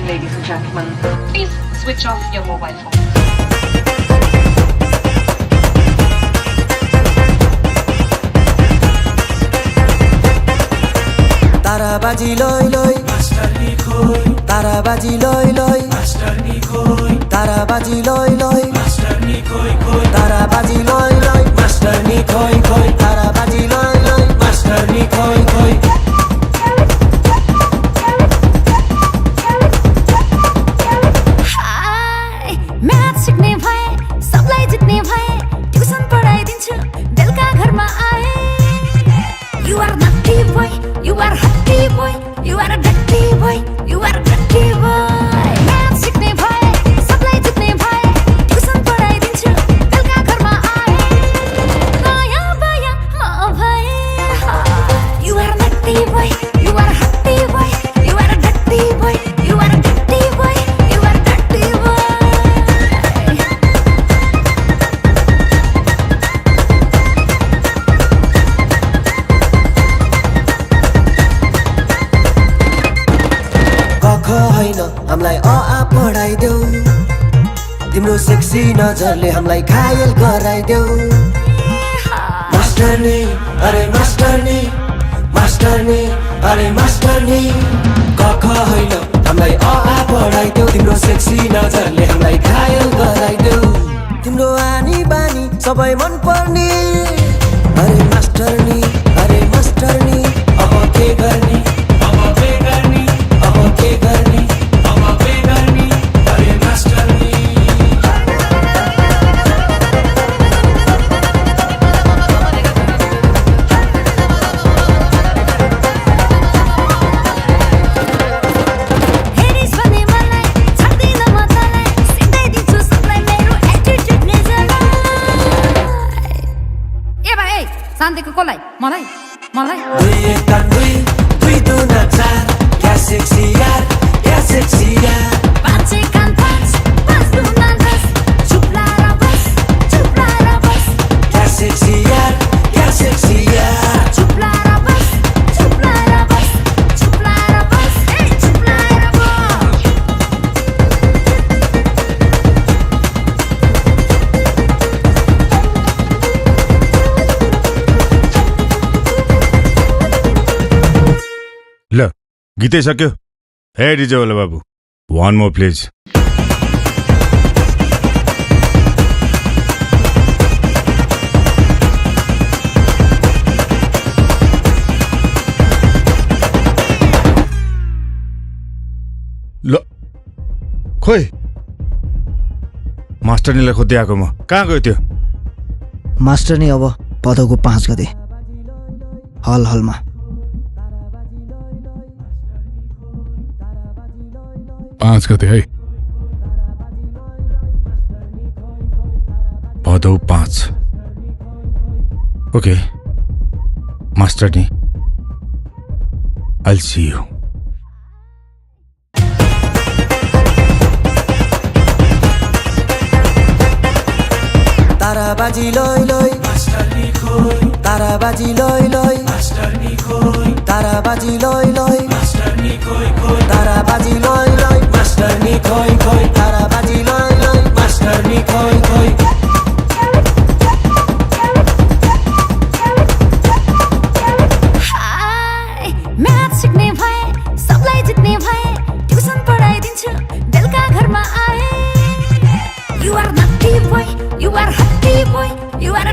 evening, ladies and gentlemen. Please switch off your mobile phones. ताराबाजी लय लय मास्टरनी खोय ताराबाजी लय लय मास्टरनी खोय ताराबाजी लय लय मास्टरनी खोय खोय ताराबाजी लय लय मास्टरनी खोय खोय ताराबाजी लय लय मास्टरनी खोय खोय हाय म्याथ सिक्ने भए सबलाई जित्ने भए ट्युसन पढाइदिन्छु बेलुका घरमा आए You are naughty boy, you are hotty boy, you are a dirty boy, you are a dirty boy. Math सिक्ने भए सबलाई जित्ने भए ट्युसन पढाइदिन्छु बेलुका घरमा आए नयाँ बायाँ म भए You are naughty boy, you are hotty boy, you are a dirty boy, you are a dirty boy, you are a dirty boy. कख हैन हामीलाई अ आ पढाइदेऊ तिम्रो सेक्सी नजरले हामीलाई घायल गराइदेऊ मास्टरनी अरे मास्टरनी मास्टरनी अरे मास्टरनी कख हैन हामीलाई अ आ पढाइदेऊ तिम्रो सेक्सी नजरले हामीलाई घायल गराइदेऊ तिम्रो आनी बानी सबै मन पर्ने अरे मास्टरनी अब के गर्ने अब के गर्ने अब के गर्ने अब के गर्ने अरे मास्टरनी हेरिस भने मलाई छाड्दिन म तँलाई सिकाइदिन्छु सबलाई मेरो एटिट्युडले जलाई ए भाइ ए शान्तिको कसलाई मलाई मलाई दुई एक तान दुई दुई दुना चार क्या सेक्सी यार पाँच एक कान पाँच दुना दस चुप लाएर बस क्या सेक्सी यार चुप लाएर बस ए चुप लाएर बस ल गीतै सक्यो हे डिजे वाला बाबु वान मोर प्लिज ल खोइ मास्टरनीलाई खोज्दै आएको म कहाँ गयो त्यो मास्टरनी अब भदौको 5 गते हलमा 5 गते है भदौ 5 ओके मास्टरनी I'll see you ताराबाजी लय लय मास्टरनी खोय ताराबाजी लय लय मास्टरनी खोय ताराबाजी लय लय मास्टरनी खोय खोय ताराबाजी लय लय मास्टरनी खोय खोय ताराबाजी लय लय मास्टरनी खोय खोय हाय म्याथ सिक्ने भए सबलाई जित्ने भए ट्युसन पढाइदिन्छु बेलुका घरमा आए You are naughty boy, you are hotty boy, you are a